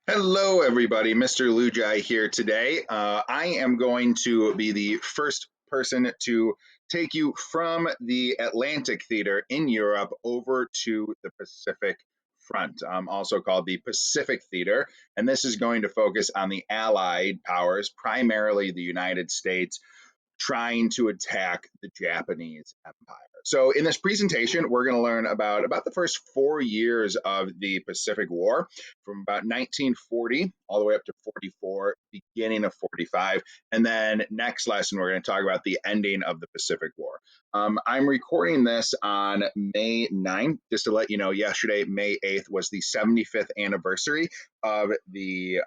Hello, everybody. Mr. Lujai here today. I am going to be the first person to take you from the Atlantic Theater in Europe over to the Pacific Front, also called the Pacific Theater. And this is going to focus on the Allied powers, primarily the United States, trying to attack the Japanese Empire. So in this presentation, we're going to learn about the first 4 years of the Pacific War, from about 1940 all the way up to 44, beginning of 45. And then next lesson, we're going to talk about the ending of the Pacific War. I'm recording this on May 9th, just to let you know, yesterday, May 8th, was the 75th anniversary of the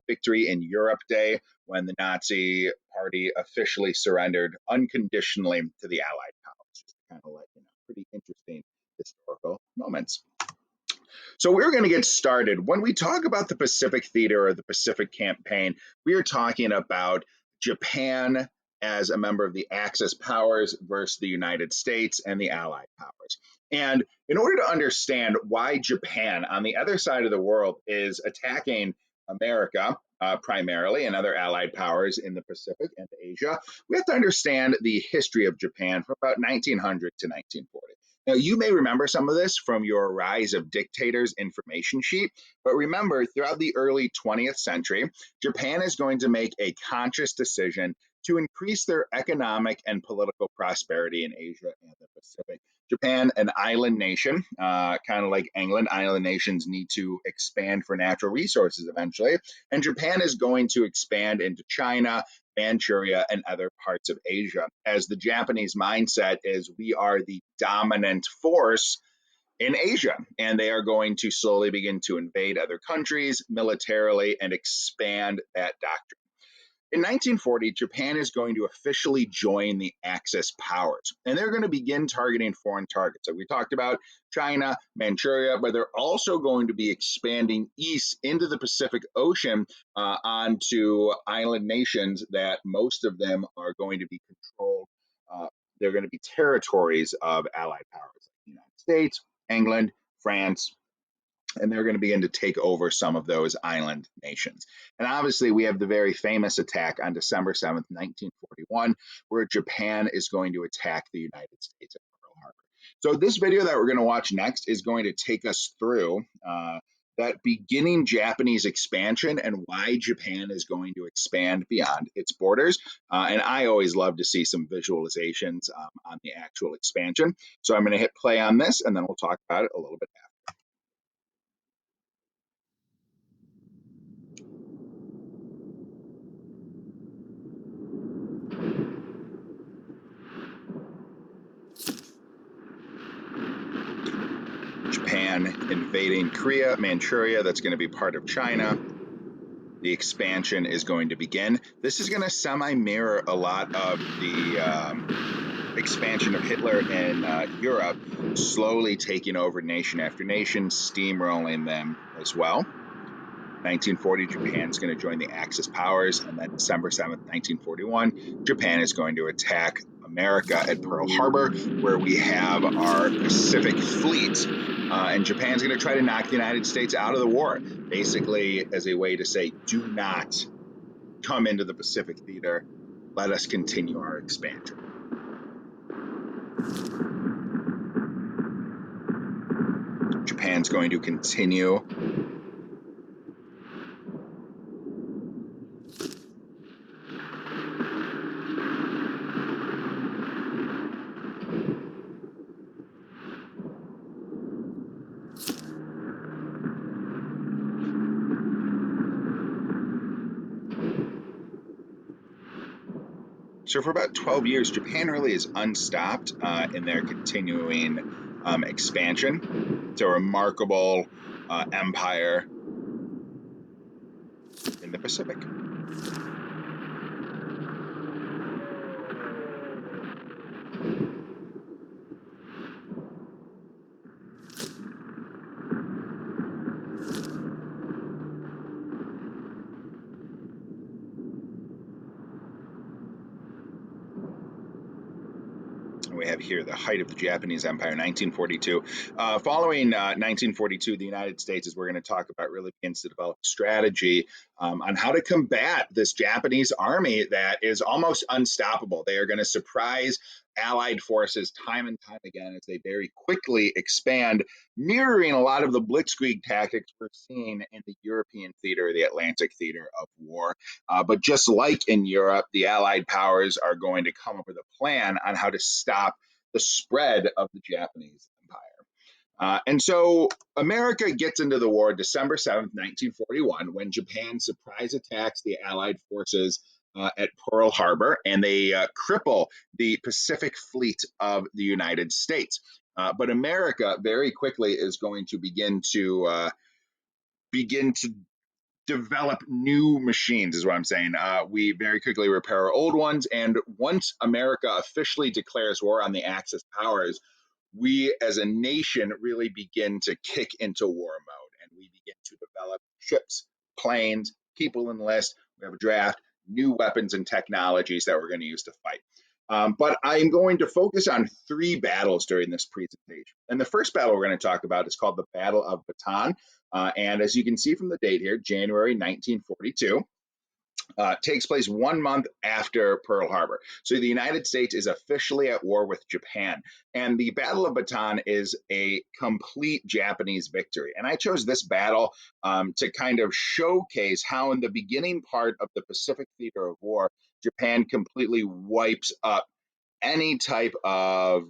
Victory in Europe Day, when the Nazi Party officially surrendered unconditionally to the Allied powers. Just to kind of let you know, pretty interesting historical moments. So we're going to get started. When we talk about the Pacific Theater or the Pacific Campaign, we are talking about Japan as a member of the Axis powers versus the United States and the Allied powers. And in order to understand why Japan on the other side of the world is attacking America primarily and other allied powers in the Pacific and Asia, we have to understand the history of Japan from about 1900 to 1940. Now, you may remember some of this from your Rise of Dictators information sheet, but remember, throughout the early 20th century, Japan is going to make a conscious decision to increase their economic and political prosperity in Asia and the Pacific. Japan, an island nation, kind of like England, island nations need to expand for natural resources eventually. And Japan is going to expand into China, Manchuria, and other parts of Asia, as the Japanese mindset is we are the dominant force in Asia, and they are going to slowly begin to invade other countries militarily and expand that doctrine. In 1940, Japan is going to officially join the Axis powers, and they're going to begin targeting foreign targets. So we talked about China, Manchuria, but they're also going to be expanding east into the Pacific Ocean onto island nations that most of them are going to be controlled. They're going to be territories of Allied powers, like the United States, England, France, and they're going to begin to take over some of those island nations. And obviously, we have the very famous attack on December 7th, 1941, where Japan is going to attack the United States at Pearl Harbor. So this video that we're going to watch next is going to take us through that beginning Japanese expansion and why Japan is going to expand beyond its borders. And I always love to see some visualizations on the actual expansion. So I'm going to hit play on this, and then we'll talk about it a little bit after. Japan invading Korea, Manchuria, that's going to be part of China. The expansion is going to begin. This is going to semi-mirror a lot of the expansion of Hitler in Europe, slowly taking over nation after nation, steamrolling them as well. 1940, Japan's going to join the Axis powers, and then December 7th, 1941, Japan is going to attack America at Pearl Harbor, where we have our Pacific Fleet. And Japan's going to try to knock the United States out of the war, basically as a way to say, do not come into the Pacific Theater. Let us continue our expansion. Japan's going to continue So for about 12 years, Japan really is unstopped in their continuing expansion. It's a remarkable empire in the Pacific. We we have here the height of the Japanese Empire, 1942. Following 1942, the United States, as we're going to talk about, really begins to develop a strategy on how to combat this Japanese army that is almost unstoppable. They are going to surprise Allied forces time and time again as they very quickly expand, mirroring a lot of the blitzkrieg tactics we're seeing in the European theater, the Atlantic theater of war. But just like in Europe, the Allied powers are going to come up with a plan on how to stop the spread of the Japanese empire. And so America gets into the war December 7th, 1941, when Japan surprise attacks the Allied forces at Pearl Harbor, and they cripple the Pacific Fleet of the United States. But America very quickly is going to begin to develop new machines, is what I'm saying. We very quickly repair our old ones, and once America officially declares war on the Axis powers, we as a nation really begin to kick into war mode, and we begin to develop ships, planes, people enlist. We have a draft, new weapons and technologies that we're going to use to fight. But I'm going to focus on three battles during this presentation. And the first battle we're going to talk about is called the Battle of Bataan. And as you can see from the date here, January 1942. Takes place 1 month after Pearl Harbor. So the United States is officially at war with Japan. And the Battle of Bataan is a complete Japanese victory. And I chose this battle to kind of showcase how in the beginning part of the Pacific theater of war, Japan completely wipes up any type of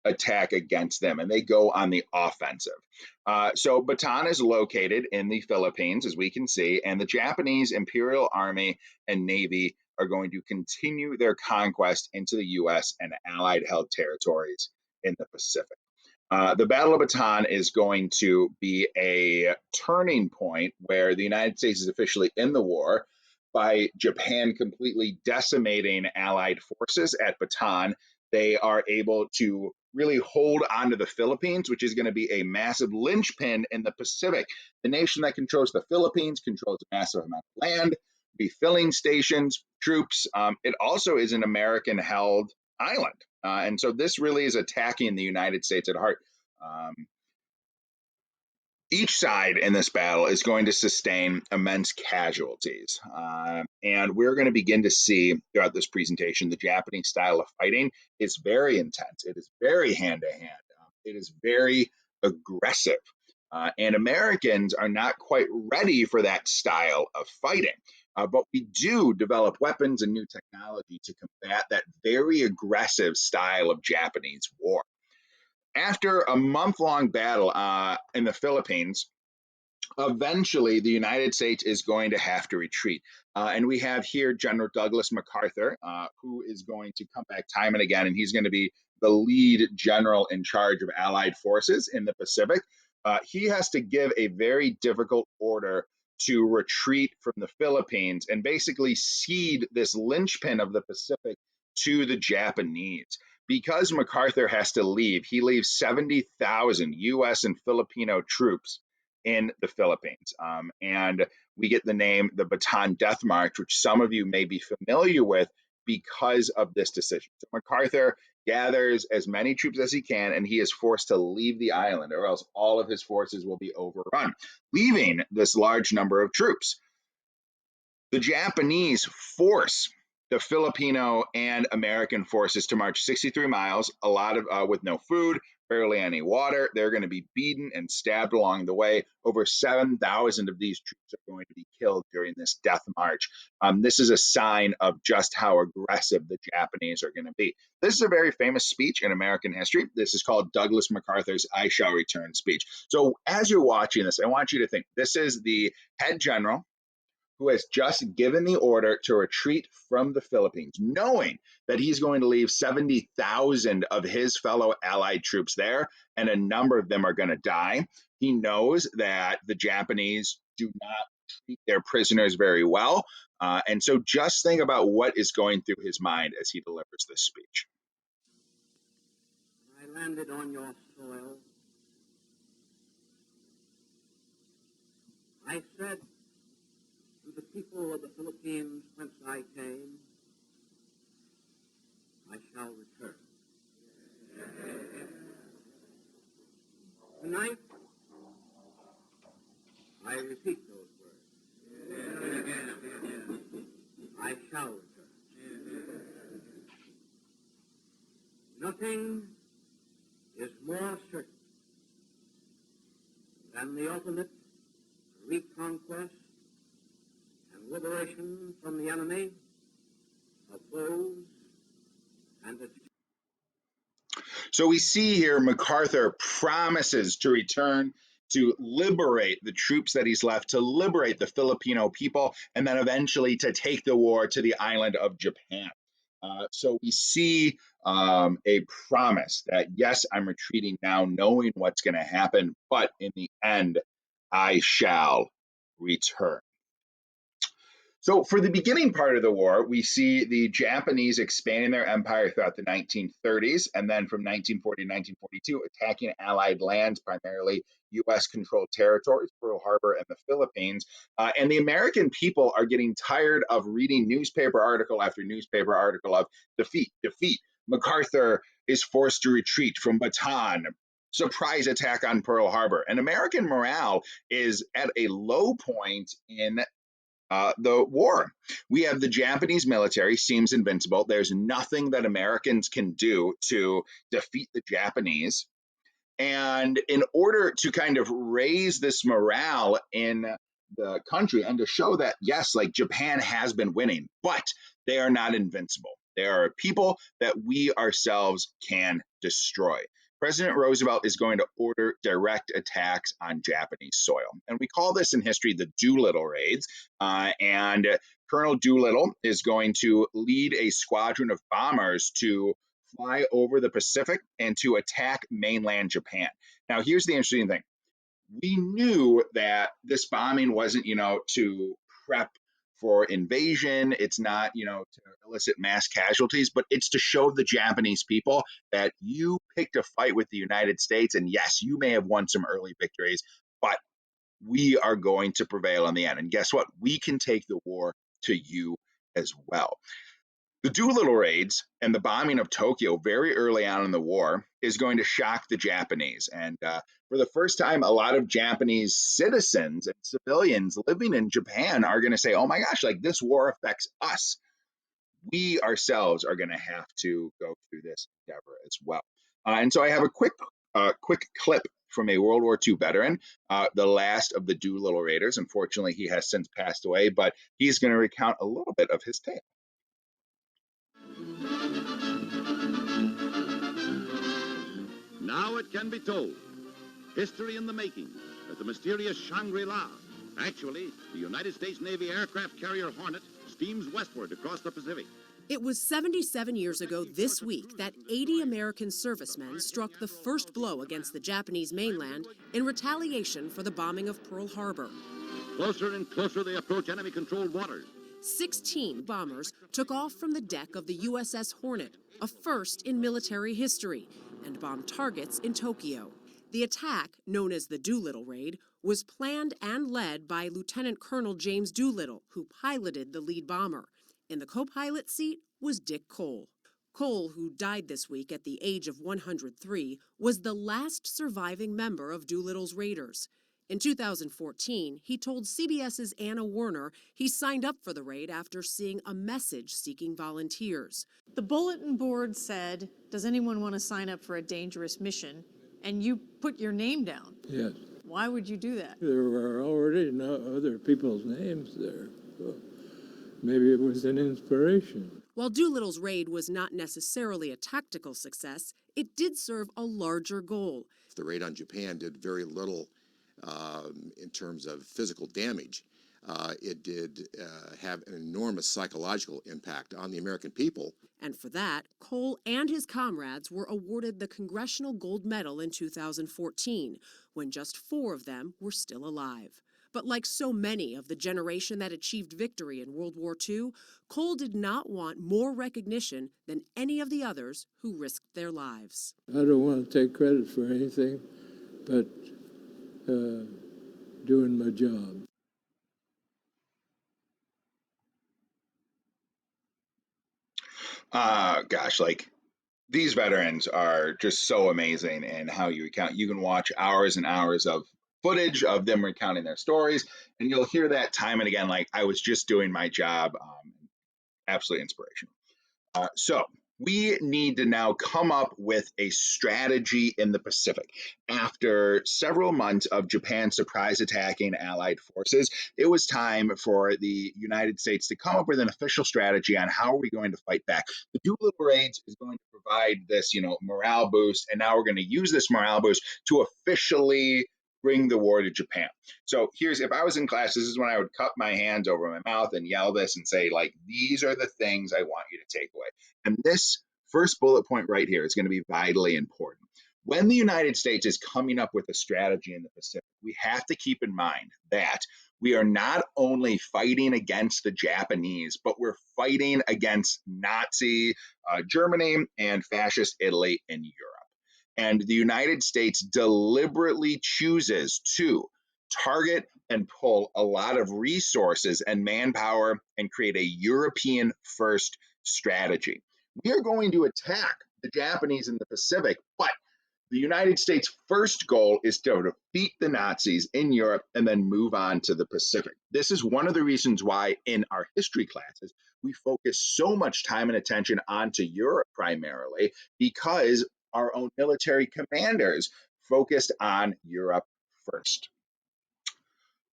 attack against them, and they go on the offensive. So Bataan is located in the Philippines, as we can see, and the Japanese Imperial Army and Navy are going to continue their conquest into the U.S. and Allied-held territories in the Pacific. The Battle of Bataan is going to be a turning point where the United States is officially in the war by Japan completely decimating Allied forces at Bataan. They are able to really hold on to the Philippines, which is going to be a massive linchpin in the Pacific. The nation that controls the Philippines controls a massive amount of land, refilling stations, troops. It also is an American-held island. And so this really is attacking the United States at heart. Each side in this battle is going to sustain immense casualties. And we're going to begin to see throughout this presentation, the Japanese style of fighting is very intense. It is very hand-to-hand. It is very aggressive. And Americans are not quite ready for that style of fighting. But we do develop weapons and new technology to combat that very aggressive style of Japanese war. After a month-long battle in the Philippines, eventually the United States is going to have to retreat. And we have here General Douglas MacArthur, who is going to come back time and again, and he's going to be the lead general in charge of Allied forces in the Pacific. He has to give a very difficult order to retreat from the Philippines and basically cede this linchpin of the Pacific to the Japanese. Because MacArthur has to leave, he leaves 70,000 U.S. and Filipino troops in the Philippines. And we get the name the Bataan Death March, which some of you may be familiar with because of this decision. So MacArthur gathers as many troops as he can, and he is forced to leave the island, or else all of his forces will be overrun, leaving this large number of troops. The Japanese force the Filipino and American forces to march 63 miles, a lot of with no food, barely any water. They're going to be beaten and stabbed along the way. Over 7,000 of these troops are going to be killed during this death march. This is a sign of just how aggressive the Japanese are going to be. This is a very famous speech in American history. This is called Douglas MacArthur's I Shall Return speech. So as you're watching this, I want you to think this is the head general who has just given the order to retreat from the Philippines, knowing that he's going to leave 70,000 of his fellow Allied troops there, and a number of them are going to die. He knows that the Japanese do not treat their prisoners very well. And so just think about what is going through his mind as he delivers this speech. I landed on your soil. I said to the people of the Philippines whence I came, I shall return. nothing is more certain than the ultimate reconquest and liberation from the enemy of foes and its. So we see here MacArthur promises to return to liberate the troops that he's left, to liberate the Filipino people, and then eventually to take the war to the island of Japan. So we see a promise that, yes, I'm retreating now, knowing what's going to happen, but in the end, I shall return. So, for the beginning part of the war, we see the Japanese expanding their empire throughout the 1930s, and then from 1940 to 1942, attacking Allied lands, primarily US controlled territories, Pearl Harbor and the Philippines. And the American people are getting tired of reading newspaper article after newspaper article of defeat, defeat. MacArthur is forced to retreat from Bataan, surprise attack on Pearl Harbor. And American morale is at a low point in the war. We have the Japanese military seems invincible. There's nothing that Americans can do to defeat the Japanese. And in order to kind of raise this morale in the country and to show that, yes, like Japan has been winning, but they are not invincible. There are people that we ourselves can destroy. President Roosevelt is going to order direct attacks on Japanese soil. And we call this in history the Doolittle raids. And Colonel Doolittle is going to lead a squadron of bombers to fly over the Pacific and to attack mainland Japan. Now, here's the interesting thing. We knew that this bombing wasn't, to prep for invasion. It's not, to elicit mass casualties, but it's to show the Japanese people that you picked a fight with the United States. And yes, you may have won some early victories, but we are going to prevail in the end. And guess what? We can take the war to you as well. The Doolittle raids and the bombing of Tokyo very early on in the war is going to shock the Japanese. And for the first time, a lot of Japanese citizens and civilians living in Japan are going to say, oh my gosh, like this war affects us. We ourselves are going to have to go through this endeavor as well. And so I have a quick clip from a World War II veteran, the last of the Doolittle Raiders. Unfortunately, he has since passed away, but he's going to recount a little bit of his tale. Now it can be told. History in the making of the mysterious Shangri-La. Actually, the United States Navy aircraft carrier Hornet steams westward across the Pacific. It was 77 years ago this week that 80 American servicemen struck the first blow against the Japanese mainland in retaliation for the bombing of Pearl Harbor. Closer and closer they approach enemy-controlled waters. 16 bombers took off from the deck of the USS Hornet, a first in military history, and bombed targets in Tokyo. The attack, known as the Doolittle Raid, was planned and led by Lieutenant Colonel James Doolittle, who piloted the lead bomber. In the co-pilot seat was Dick Cole. Cole, who died this week at the age of 103, was the last surviving member of Doolittle's Raiders. In 2014, he told CBS's Anna Werner he signed up for the raid after seeing a message seeking volunteers. The bulletin board said, does anyone want to sign up for a dangerous mission? And you put your name down. Yes. Why would you do that? There were already other people's names there. So maybe it was an inspiration. While Doolittle's raid was not necessarily a tactical success, it did serve a larger goal. The raid on Japan did very little in terms of physical damage. It did have an enormous psychological impact on the American people. And for that, Cole and his comrades were awarded the Congressional Gold Medal in 2014, when just 4 of them were still alive. But like so many of the generation that achieved victory in World War II, Cole did not want more recognition than any of the others who risked their lives. I don't want to take credit for anything, but doing my job. Gosh, like these veterans are just so amazing in how you recount. You can watch hours and hours of footage of them recounting their stories, and you'll hear that time and again, like I was just doing my job. Absolutely inspirational. So We need to now come up with a strategy in the Pacific. After several months of Japan surprise attacking Allied forces, it was time for the United States to come up with an official strategy on how are we going to fight back. The Doolittle raids is going to provide this, morale boost, and now we're going to use this morale boost to officially bring the war to Japan. So here's, if I was in class, this is when I would cup my hands over my mouth and yell this and say, like, these are the things I want you to take away. And this first bullet point right here is going to be vitally important. When the United States is coming up with a strategy in the Pacific, we have to keep in mind that we are not only fighting against the Japanese, but we're fighting against Nazi Germany and fascist Italy in Europe. And the United States deliberately chooses to target and pull a lot of resources and manpower and create a European first strategy. We are going to attack the Japanese in the Pacific, but the United States' first goal is to defeat the Nazis in Europe and then move on to the Pacific. This is one of the reasons why in our history classes we focus so much time and attention onto Europe primarily, because our own military commanders focused on Europe first.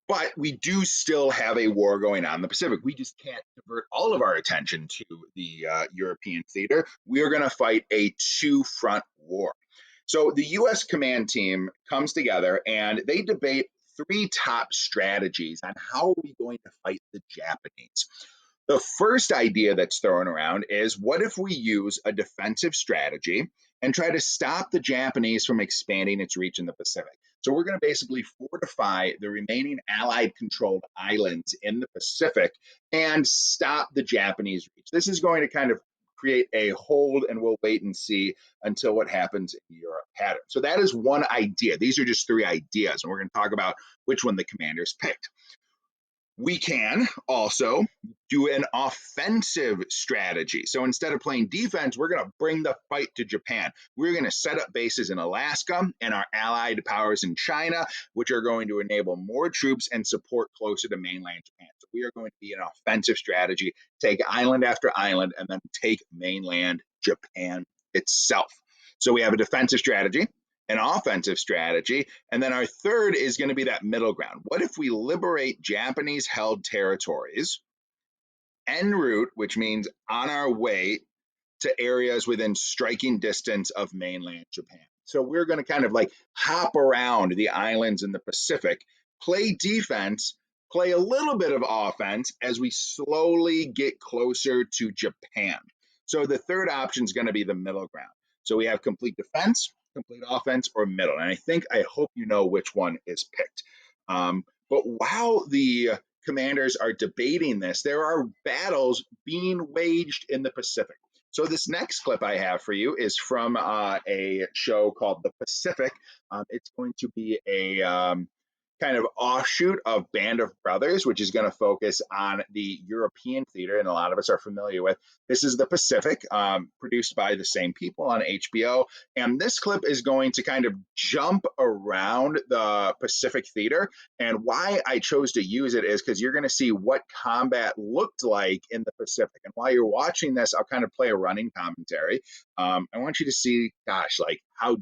But we do still have a war going on in the Pacific. We just can't divert all of our attention to the European theater. We are going to fight a two-front war. So the U.S. command team comes together and they debate three top strategies on how are we going to fight the Japanese. The first idea that's thrown around is, what if we use a defensive strategy and try to stop the Japanese from expanding its reach in the Pacific? So we're going to basically fortify the remaining Allied controlled islands in the Pacific and stop the Japanese reach. This is going to kind of create a hold and we'll wait and see until what happens in Europe pattern. So that is one idea. These are just three ideas, and we're going to talk about which one the commanders picked. We can also do an offensive strategy. So instead of playing defense, we're going to bring the fight to Japan. We're going to set up bases in Alaska and our allied powers in China, which are going to enable more troops and support closer to mainland Japan. So we are going to be an offensive strategy, take island after island, and then take mainland Japan itself. So we have a defensive strategy, an offensive strategy, and then our third is going to be that middle ground. What if we liberate Japanese held territories en route, which means on our way to areas within striking distance of mainland Japan? So we're going to kind of like hop around the islands in the Pacific, play defense, play a little bit of offense as we slowly get closer to Japan. So the third option is going to be the middle ground. So we have complete defense, complete offense, or middle. And I hope you know which one is picked. But while the commanders are debating this, there are battles being waged in the Pacific. So this next clip I have for you is from a show called The Pacific. It's going to be a kind of offshoot of Band of Brothers, which is going to focus on the European theater, and a lot of us are familiar with. This is The Pacific, produced by the same people on HBO. And this clip is going to kind of jump around the Pacific theater. And why I chose to use it is because you're going to see what combat looked like in the Pacific. And while you're watching this, I'll kind of play a running commentary. I want you to see, gosh, like how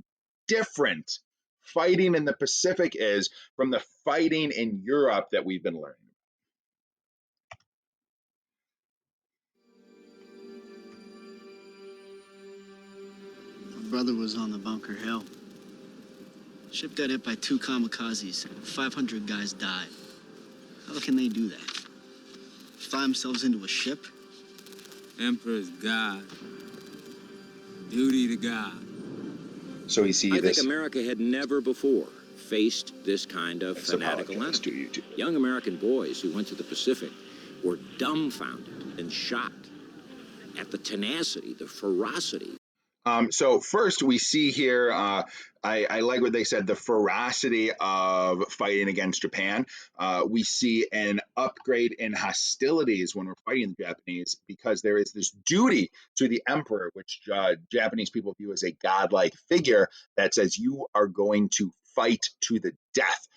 different fighting in the Pacific is from the fighting in Europe that we've been learning. My brother was on the Bunker Hill. Ship got hit by 2 kamikazes. 500 guys died. How can they do that? Fly themselves into a ship? Emperor's God. Duty to God. So we see I this. think America had never before faced this kind of fanatical enemy. Young American boys who went to the Pacific were dumbfounded and shocked at the tenacity, the ferocity. So first we see here, I like what they said, the ferocity of fighting against Japan. We see an upgrade in hostilities when we're fighting the Japanese, because there is this duty to the emperor, which Japanese people view as a godlike figure that says you are going to fight to the death.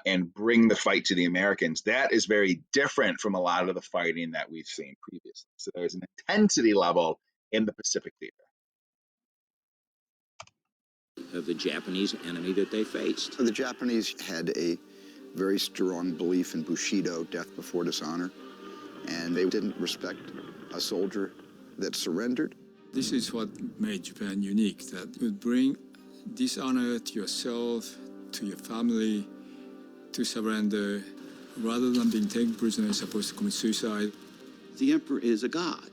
And bring the fight to the Americans. That is very different from a lot of the fighting that we've seen previously. So there's an intensity level in the Pacific theater. Of the Japanese enemy that they faced. The Japanese had a very strong belief in Bushido, death before dishonor, and they didn't respect a soldier that surrendered. This is what made Japan unique, that it would bring dishonor to yourself, to your family, to surrender, rather than being taken prisoner supposed to commit suicide. The emperor is a god,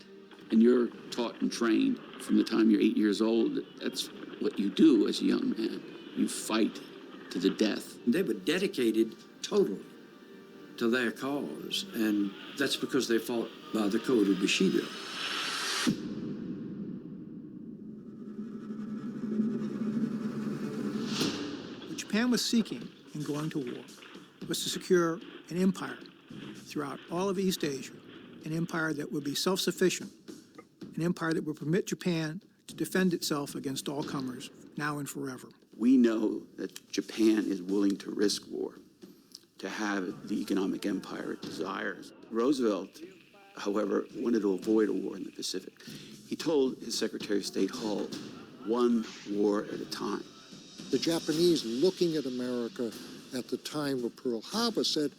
and you're taught and trained from the time you're 8 years old. That's what you do as a young man. You fight to the death. They were dedicated totally to their cause, and that's because they fought by the code of Bushido. What Japan was seeking in going to war was to secure an empire throughout all of East Asia, an empire that would be self-sufficient, an empire that would permit Japan to defend itself against all comers, now and forever. We know that Japan is willing to risk war to have the economic empire it desires. Roosevelt, however, wanted to avoid a war in the Pacific. He told his Secretary of State Hull, one war at a time. The Japanese, looking at America at the time of Pearl Harbor, said,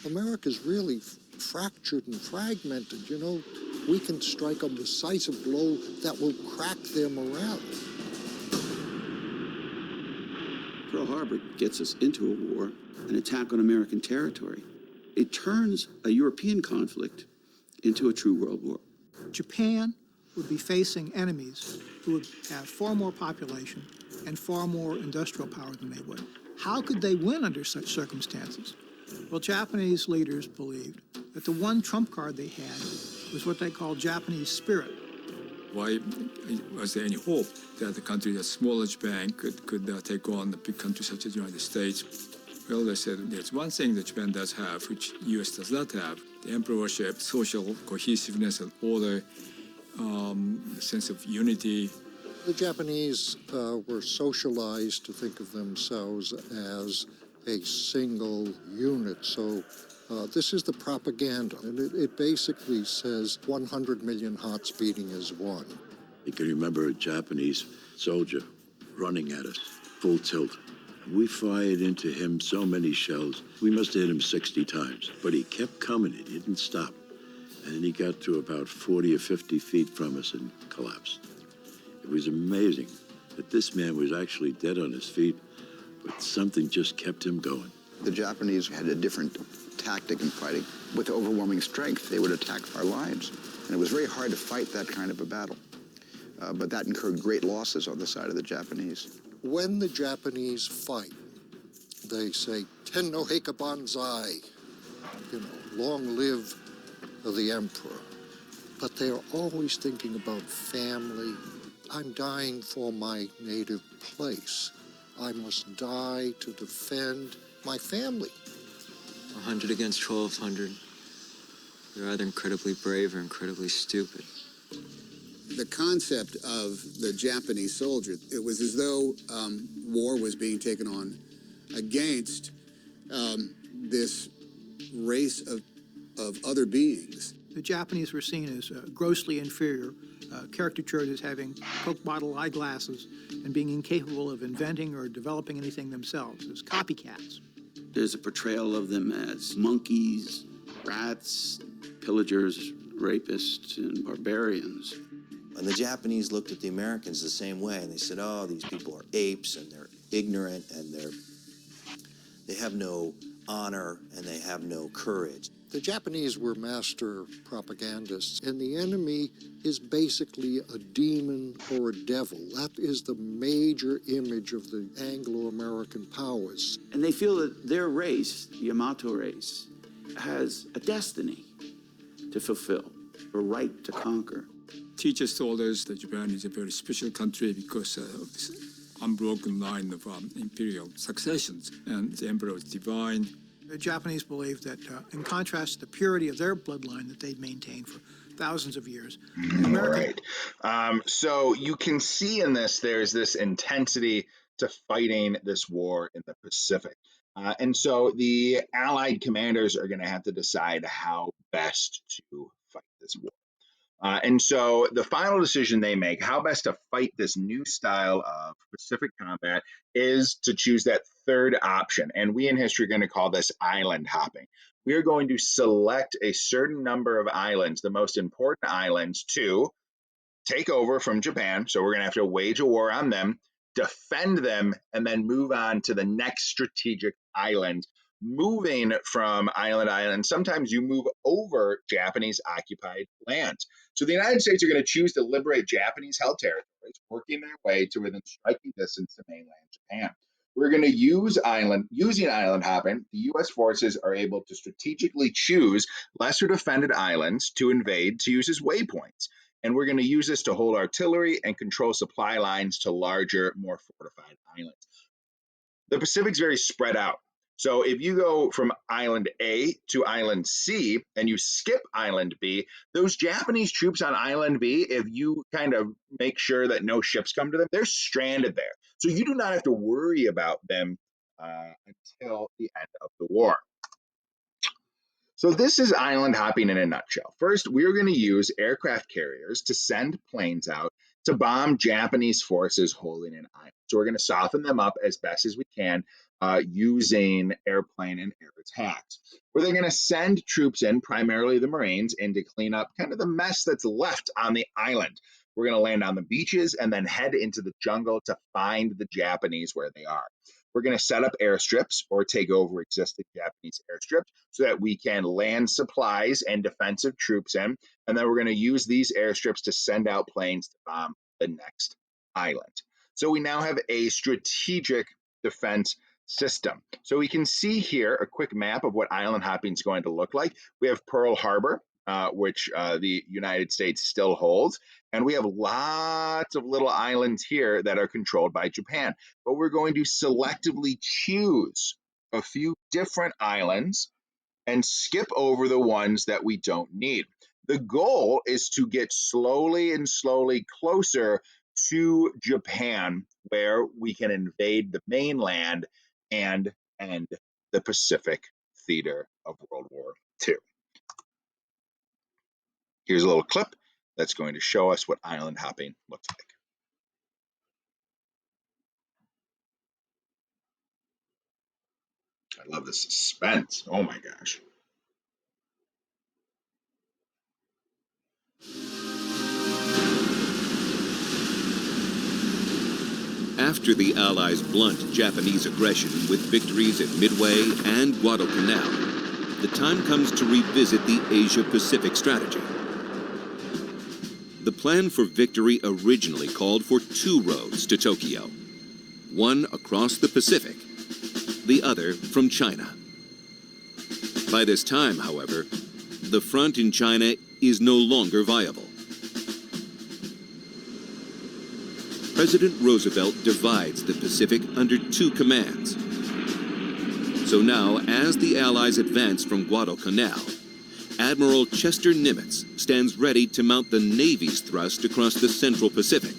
America's really fractured and fragmented. You know, we can strike a decisive blow that will crack their morale. Pearl Harbor gets us into a war, an attack on American territory. It turns a European conflict into a true world war. Japan would be facing enemies who would have far more population and far more industrial power than they would. How could they win under such circumstances? Well, Japanese leaders believed that the one trump card they had was what they called Japanese spirit. Why was there any hope that a country as small as Japan could take on a big country such as the United States? Well, they said there's one thing that Japan does have, which U.S. does not have: the emperorship, social cohesiveness and order, sense of unity. The Japanese were socialized to think of themselves as a single unit. So this is the propaganda, and it basically says 100 million hearts beating as one. You can remember a Japanese soldier running at us, full tilt. We fired into him so many shells, we must have hit him 60 times, but he kept coming, he didn't stop. And he got to about 40 or 50 feet from us and collapsed. It was amazing that this man was actually dead on his feet, but something just kept him going. The Japanese had a different tactic in fighting. With overwhelming strength, they would attack our lines. And it was very hard to fight that kind of a battle. But that incurred great losses on the side of the Japanese. When the Japanese fight, they say, Ten no Heika Banzai, you know, long live the emperor. But they're always thinking about family. I'm dying for my native place. I must die to defend my family. 100 against 1,200. You're either incredibly brave or incredibly stupid. The concept of the Japanese soldier, it was as though war was being taken on against this race of other beings. The Japanese were seen as grossly inferior, caricatured as having Coke bottle eyeglasses and being incapable of inventing or developing anything themselves, as copycats. There's a portrayal of them as monkeys, rats, pillagers, rapists, and barbarians. And the Japanese looked at the Americans the same way, and they said, oh, these people are apes, and they're ignorant, and they have no honor, and they have no courage. The Japanese were master propagandists, and the enemy is basically a demon or a devil. That is the major image of the Anglo-American powers. And they feel that their race, the Yamato race, has a destiny to fulfill, a right to conquer. Teachers told us that Japan is a very special country because of this unbroken line of imperial successions, and the emperor was divine. The Japanese believed that, in contrast to the purity of their bloodline that they'd maintained for thousands of years. Right. So you can see in this, there's this intensity to fighting this war in the Pacific. And so the Allied commanders are going to have to decide how best to fight this war. And so the final decision they make, how best to fight this new style of Pacific combat, is to choose that third option. And we in history are going to call this island hopping. We are going to select a certain number of islands, the most important islands, to take over from Japan. So we're going to have to wage a war on them, defend them, and then move on to the next strategic island. Moving from island to island, sometimes you move over Japanese occupied lands. So the United States are going to choose to liberate Japanese held territories, working their way to within striking distance to mainland Japan. We're going to using island hopping. The U.S. forces are able to strategically choose lesser defended islands to invade to use as waypoints. And we're going to use this to hold artillery and control supply lines to larger, more fortified islands. The Pacific's very spread out. So if you go from island A to island C and you skip island B, those Japanese troops on island B, if you kind of make sure that no ships come to them, they're stranded there. So you do not have to worry about them until the end of the war. So this is island hopping in a nutshell. First, we're going to use aircraft carriers to send planes out to bomb Japanese forces holding an island. So we're going to soften them up as best as we can using airplane and air attacks. Where they're going to send troops in, primarily the Marines, in to clean up kind of the mess that's left on the island. We're going to land on the beaches and then head into the jungle to find the Japanese where they are. We're going to set up airstrips or take over existing Japanese airstrips so that we can land supplies and defensive troops in. And then we're going to use these airstrips to send out planes to bomb the next island. So we now have a strategic defense system. So we can see here a quick map of what island hopping is going to look like. We have Pearl Harbor, which the United States still holds. And we have lots of little islands here that are controlled by Japan. But we're going to selectively choose a few different islands and skip over the ones that we don't need. The goal is to get slowly closer to Japan, where we can invade the mainland and end the Pacific theater of World War II. Here's a little clip that's going to show us what island hopping looks like. I love the suspense. Oh my gosh. After the Allies blunt Japanese aggression with victories at Midway and Guadalcanal, the time comes to revisit the Asia-Pacific strategy. The plan for victory originally called for 2 roads to Tokyo, one across the Pacific, the other from China. By this time, however, the front in China is no longer viable. President Roosevelt divides the Pacific under 2 commands. So now, as the Allies advance from Guadalcanal, Admiral Chester Nimitz stands ready to mount the Navy's thrust across the Central Pacific,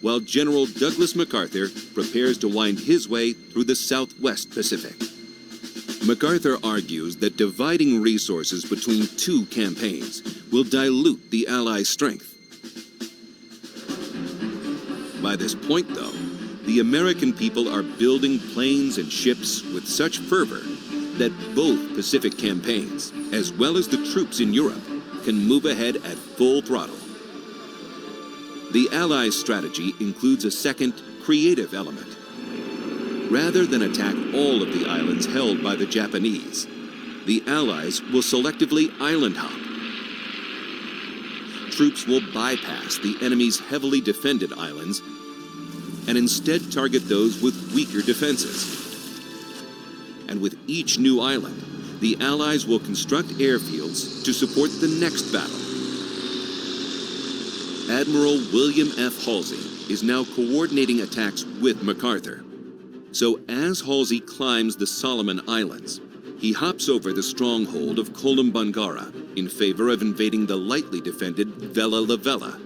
while General Douglas MacArthur prepares to wind his way through the Southwest Pacific. MacArthur argues that dividing resources between 2 campaigns will dilute the Allies' strength. By this point, though, the American people are building planes and ships with such fervor that both Pacific campaigns, as well as the troops in Europe, can move ahead at full throttle. The Allies' strategy includes a second, creative element. Rather than attack all of the islands held by the Japanese, the Allies will selectively island hop. Troops will bypass the enemy's heavily defended islands and instead target those with weaker defenses. And with each new island, the Allies will construct airfields to support the next battle. Admiral William F. Halsey is now coordinating attacks with MacArthur. So as Halsey climbs the Solomon Islands, he hops over the stronghold of Kolombangara in favor of invading the lightly defended Vella La Vella.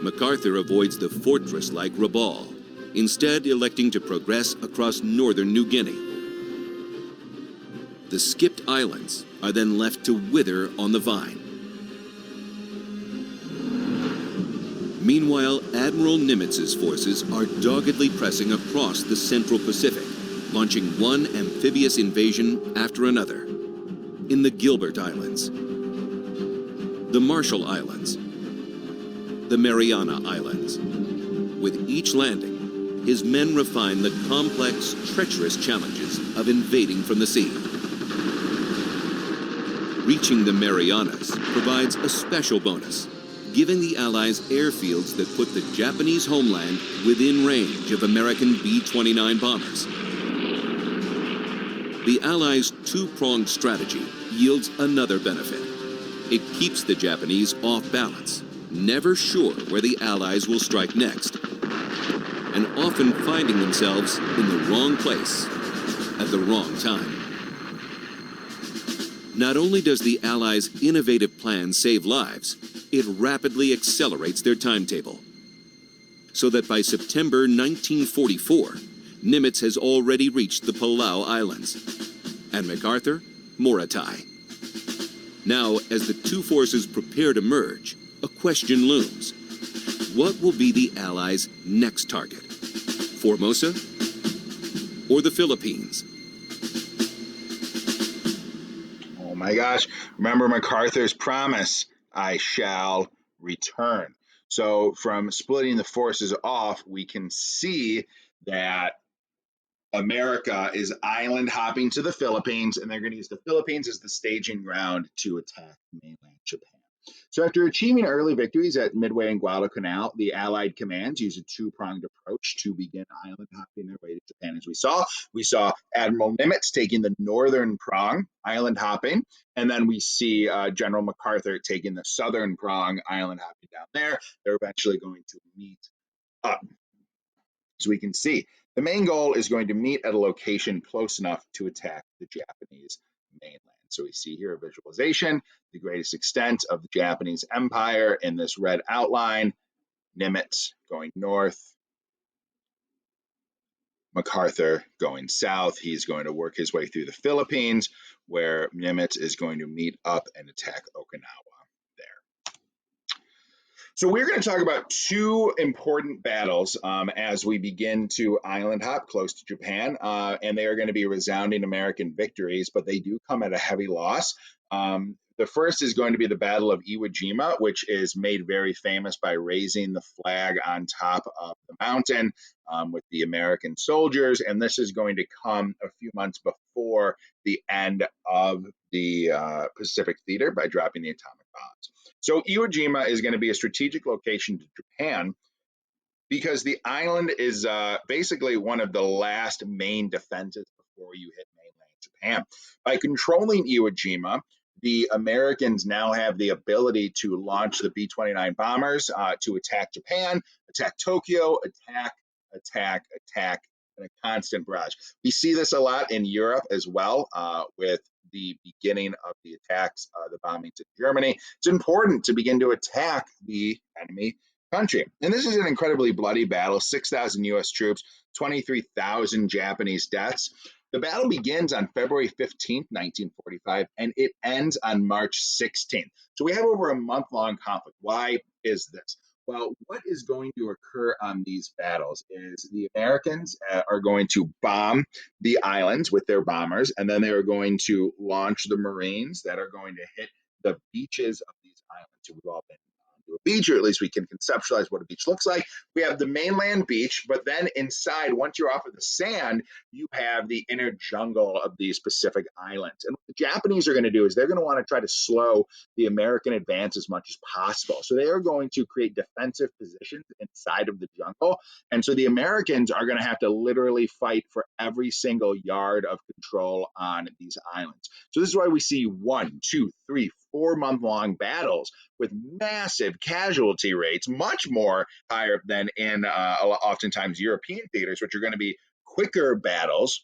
MacArthur avoids the fortress-like Rabaul, instead electing to progress across northern New Guinea. The skipped islands are then left to wither on the vine. Meanwhile, Admiral Nimitz's forces are doggedly pressing across the Central Pacific, launching one amphibious invasion after another. In the Gilbert Islands, the Marshall Islands, the Mariana Islands. With each landing, his men refine the complex, treacherous challenges of invading from the sea. Reaching the Marianas provides a special bonus, giving the Allies airfields that put the Japanese homeland within range of American B-29 bombers. The Allies' two-pronged strategy yields another benefit. It keeps the Japanese off balance, never sure where the Allies will strike next, and often finding themselves in the wrong place at the wrong time. Not only does the Allies' innovative plan save lives, it rapidly accelerates their timetable. So that by September 1944, Nimitz has already reached the Palau Islands, and MacArthur, Morotai. Now, as the two forces prepare to merge, a question looms. What will be the Allies' next target? Formosa or the Philippines? Oh my gosh. Remember MacArthur's promise, I shall return. So from splitting the forces off, we can see that America is island hopping to the Philippines, and they're going to use the Philippines as the staging ground to attack mainland Japan. So after achieving early victories at Midway and Guadalcanal, the Allied commands use a two-pronged approach to begin island hopping their way to Japan. As we saw Admiral Nimitz taking the northern prong, island hopping, and then we see General MacArthur taking the southern prong, island hopping down there. They're eventually going to meet up. So we can see the main goal is going to meet at a location close enough to attack the Japanese mainland. So we see here a visualization, the greatest extent of the Japanese empire in this red outline, Nimitz going north, MacArthur going south. He's going to work his way through the Philippines, where Nimitz is going to meet up and attack Okinawa there. So we're going to talk about two important battles as we begin to island hop close to Japan, and they are going to be resounding American victories, but they do come at a heavy loss. The first is going to be the Battle of Iwo Jima, which is made very famous by raising the flag on top of the mountain with the American soldiers, and this is going to come a few months before the end of the Pacific Theater by dropping the atomic bombs. So Iwo Jima is going to be a strategic location to Japan because the island is basically one of the last main defenses before you hit mainland Japan. By controlling Iwo Jima, the Americans now have the ability to launch the B-29 bombers to attack Japan, attack Tokyo, attack, in a constant barrage. We see this a lot in Europe as well with the beginning of the attacks, the bombings in Germany. It's important to begin to attack the enemy country. And this is an incredibly bloody battle, 6,000 U.S. troops, 23,000 Japanese deaths. The battle begins on February 15th, 1945, and it ends on March 16th. So we have over a month-long conflict. Why is this? Well, what is going to occur on these battles is the Americans are going to bomb the islands with their bombers, and then they are going to launch the Marines that are going to hit the beaches of these islands. So we've all been to a beach, or at least we can conceptualize what a beach looks like. We have the mainland beach, but then inside, once you're off of the sand, you have the inner jungle of these Pacific islands. And what the Japanese are going to do is they're going to want to try to slow the American advance as much as possible. So they are going to create defensive positions inside of the jungle. And so the Americans are going to have to literally fight for every single yard of control on these islands. So this is why we see 1, 2, 3, 4-month-long battles with massive casualty rates, much more higher than in oftentimes European theaters, which are going to be quicker battles.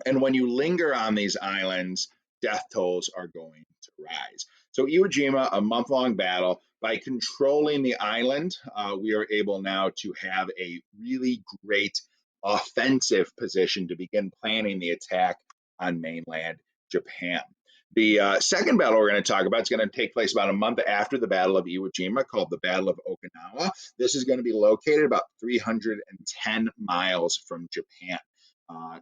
And when you linger on these islands, death tolls are going to rise. So Iwo Jima, a month-long battle. By controlling the island, we are able now to have a really great offensive position to begin planning the attack on mainland Japan. The second battle we're going to talk about is going to take place about a month after the Battle of Iwo Jima, called the Battle of Okinawa. This is going to be located about 310 miles from Japan.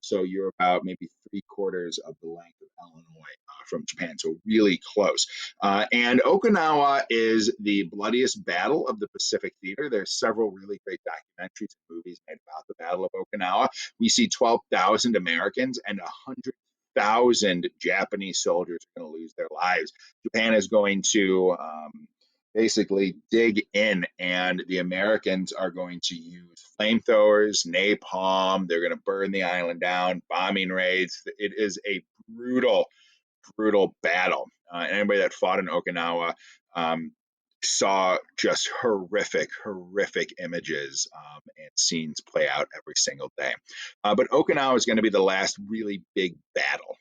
So you're about maybe 3/4 of the length of Illinois from Japan, so really close. And Okinawa is the bloodiest battle of the Pacific Theater. There's several really great documentaries and movies made about the Battle of Okinawa. We see 12,000 Americans and 100,000 Japanese soldiers are going to lose their lives. Japan is going to basically dig in, and the Americans are going to use flamethrowers, napalm. They're going to burn the island down, bombing raids. It is a brutal, brutal battle. Anybody that fought in Okinawa saw just horrific, horrific images and scenes play out every single day. But Okinawa is going to be the last really big battle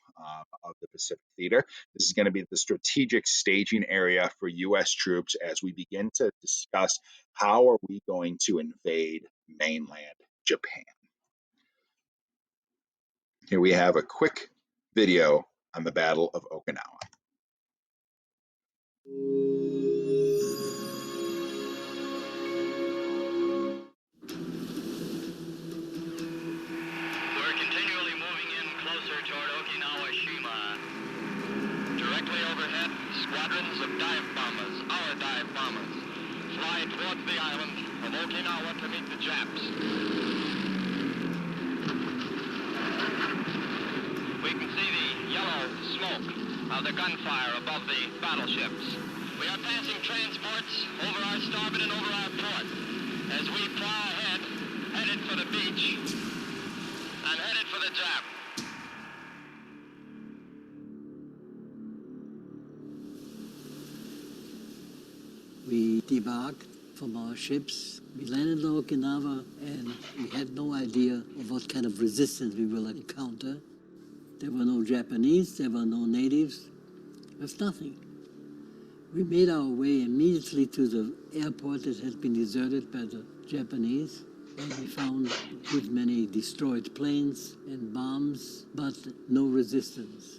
of the Pacific Theater. This is going to be the strategic staging area for U.S. troops as we begin to discuss how are we going to invade mainland Japan. Here we have a quick video on the Battle of Okinawa. We're continually moving in closer toward Okinawa-shima. Directly overhead, squadrons of dive bombers, our dive bombers, fly towards the island of Okinawa to meet the Japs. We can see the yellow smoke of the gunfire above the battleships. We are passing transports over our starboard and over our port as we plow ahead, headed for the beach and headed for the Jap. We debarked from our ships. We landed in Okinawa, and we had no idea of what kind of resistance we will encounter. There were no Japanese, there were no natives, there's nothing. We made our way immediately to the airport that had been deserted by the Japanese, and we found a good many destroyed planes and bombs, but no resistance.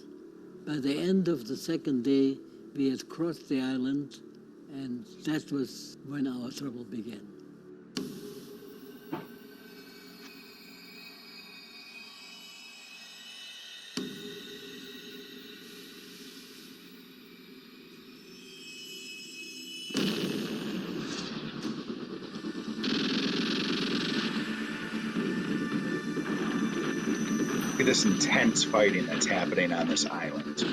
By the end of the second day, we had crossed the island, and that was when our trouble began. Look at this intense fighting that's happening on this island.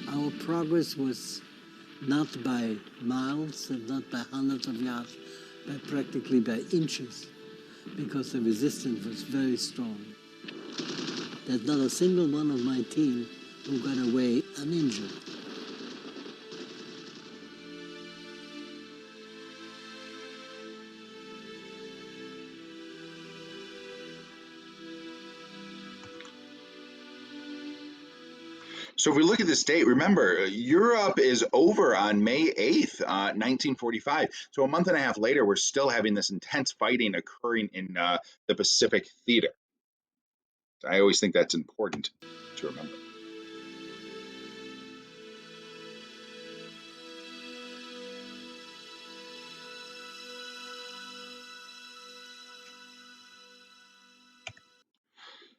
Our progress was not by miles and not by hundreds of yards, but practically by inches, because the resistance was very strong. There's not a single one of my team who got away uninjured. So if we look at this date, remember, Europe is over on May 8th, 1945. So a month and a half later, we're still having this intense fighting occurring in the Pacific Theater. So I always think that's important to remember.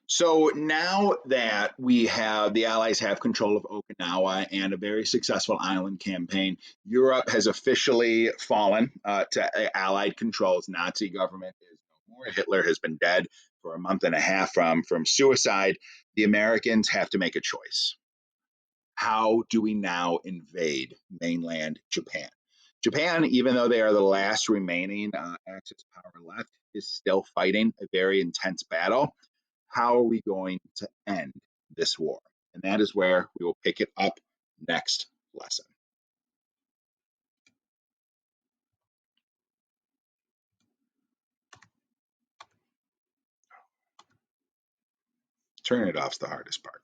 So now that we have the Allies have control of Okinawa and a very successful island campaign, Europe has officially fallen to Allied controls. Nazi government is no more. Hitler has been dead for a month and a half from suicide. The Americans have to make a choice. How do we now invade mainland Japan? Japan, even though they are the last remaining Axis power left, is still fighting a very intense battle. How are we going to end this war? And that is where we will pick it up next lesson. Turning it off is the hardest part.